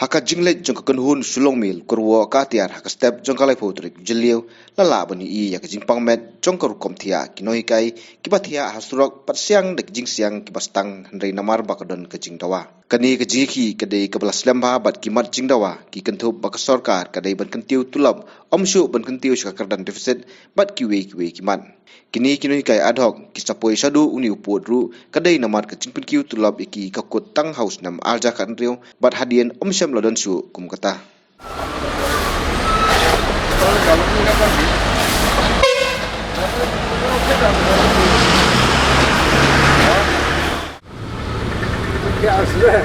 haka jinglet jong kan hun sulong mil kurwo ka tiar haka step jong kalai potrik jeliu lala bani I ya jing pangmet jong karu kom thia kinoi kai kibathia hasurok patsiang dek jing siang kibastang hendrei namar bakadon ke jing dawa kani ke jiki kadai kebelas lemba bat kimat jing dawa ki kentup bak sarkar kadai ban kentiu tulab omshu ban kentiu syakakardan defisit bat kiwe kiman kini kinoi kai ad hoc kisapoi sadu uni upodru kadai namar ke jing penkiu tulab iki kakut tang haus nam alja kan riu bat hadien omsyam lodon su kum kata Ya, sudah.